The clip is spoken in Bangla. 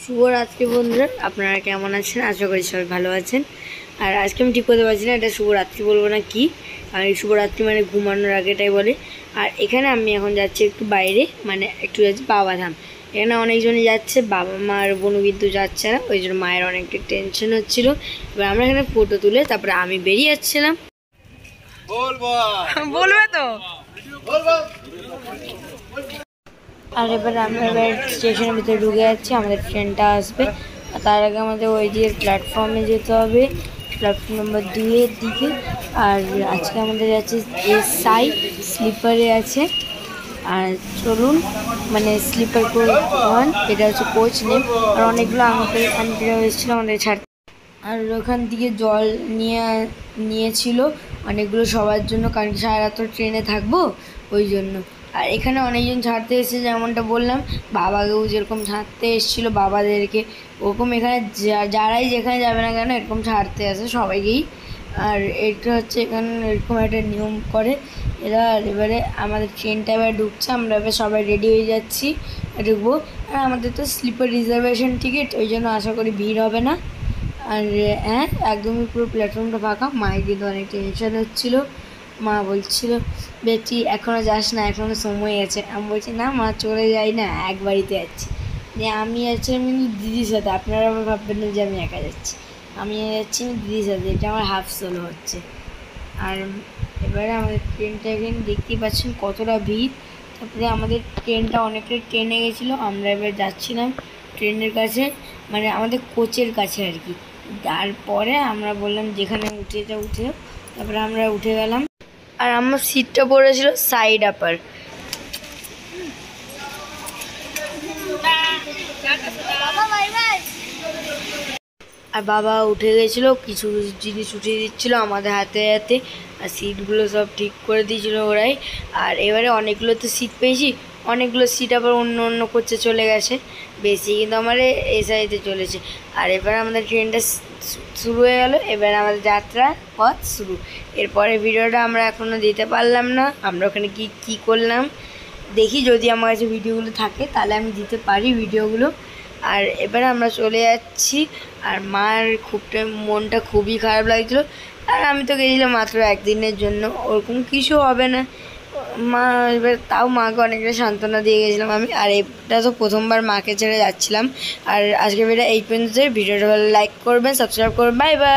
শুভরাত্রি বন্ধুরা, আপনারা কেমন আছেন? আশা করি সবাই ভালো আছেন। আর আজকে আমি ঠিক করতে পারছি না এটা শুভরাত্রি বলবো না কি, আর এই শুভরাত্রি মানে ঘুমানোর আগেটাই বলে। আর এখানে আমি এখন যাচ্ছি একটু বাইরে, মানে একটু যাচ্ছি বাবাধাম। এখানে অনেকজনই যাচ্ছে, বাবা মা আর বোনও কিন্তু যাচ্ছে না, ওই জন্য মায়ের অনেকটা টেনশন হচ্ছিল। এবার আমরা এখানে ফটো তুলে তারপরে আমি বেরিয়ে যাচ্ছিলাম। বলবে তো। আর আমরা এবার স্টেশনের ভিতরে ঢুকে যাচ্ছি, আমাদের ট্রেনটা আসবে। তার আগে আমাদের ওই যে প্ল্যাটফর্মে যেতে হবে, প্ল্যাটফর্ম নম্বর 2-এর দিকে। আর আজকে আমাদের যাচ্ছে এসআই স্লিপারে আছে। আর চলুন, মানে স্লিপার কোচ 1, এটা হচ্ছে কোচ নেম। আর অনেকগুলো আন্টিরা এসেছিলো আমাদের ছাড়তে। আর ওখান থেকে জল নিয়েছিল অনেকগুলো সবার জন্য, কারণ সারা রাত তো ট্রেনে থাকবো ওই জন্য। আর এখানে অনেকজন ছাড়তে এসেছে, যেমনটা বললাম বাবাকেও যেরকম ছাড়তে এসেছিলো বাবাদেরকে, ওরকম এখানে যারাই যেখানে যাবে না কেন এরকম ছাড়তে আসে সবাইকেই। আর এটা হচ্ছে এখানে এরকম একটা নিয়ম করে এরা। এবারে আমাদের ট্রেনটা এবার ঢুকছে, আমরা এবার সবাই রেডি হয়ে যাচ্ছি, ঢুকবো। আর আমাদের তো স্লিপার রিজার্ভেশন টিকিট, ওই জন্য আশা করি ভিড় হবে না। আর হ্যাঁ, একদমই পুরো প্ল্যাটফর্মটা ফাঁকা। মায়ের কিন্তু অনেক টেনশন হচ্ছিলো। মা বলছিল বেটি এখনও যাস না, এখনও সময় আছে। আমি বলছি না মা, চলে যাই না, একবারিতে যাচ্ছি। দিয়ে আমি যাচ্ছিলাম কিন্তু দিদির সাথে, আপনারা আমার ভাববেন না যে আমি একা যাচ্ছি, আমি যাচ্ছি দিদির সাথে, এটা আমার হাফ সোলো হচ্ছে। আর এবারে আমাদের ট্রেনটা এখানে দেখতেই পাচ্ছেন কতটা ভিড়। তারপরে আমাদের ট্রেনটা অনেকটাই ট্রেনে গেছিলো, আমরা এবার যাচ্ছিলাম ট্রেনের কাছে, মানে আমাদের কোচের কাছে আর কি। তারপরে আমরা বললাম যেখানে উঠে তারপরে আমরা উঠে গেলাম। আর আমার সিটটা পড়েছিল সাইড আপার। আর বাবা উঠে গেছিলো, কিছু জিনিস উঠিয়ে দিচ্ছিলো আমাদের হাতে হাতে, আর সিটগুলো সব ঠিক করে দিয়েছিল ওরাই। আর এবারে অনেকগুলো তো সিট পেয়েছি, অনেকগুলো সিট আবার অন্য কোচে চলে গেছে, বেশি কিন্তু আমার এসআইতে চলেছে। আর এবার আমাদের ট্রেনটা শুরু হয়ে গেল, এবার আমাদের যাত্রা পথ শুরু। এরপরে ভিডিওটা আমরা এখনও দিতে পারলাম না, আমরা ওখানে কী করলাম দেখি, যদি আমার কাছে ভিডিওগুলো থাকে তাহলে আমি দিতে পারি ভিডিওগুলো। আর এবারে আমরা চলে যাচ্ছি। আর মার মনটা খুবই খারাপ লাগছিলো। আর আমি তো গেছিলাম মাত্র একদিনের জন্য, ওরকম কিছু হবে না। মা এবার তাও মাকে অনেকটা সান্ত্বনা দিয়ে গেছিলাম আমি। আর এটা তো প্রথমবার মাকে ছেড়ে যাচ্ছিলাম। আর আজকের ভিডিও এই পর্যন্ত। ভিডিওটা ভালো লাইক করবেন, সাবস্ক্রাইব করবেন, বাই বাই।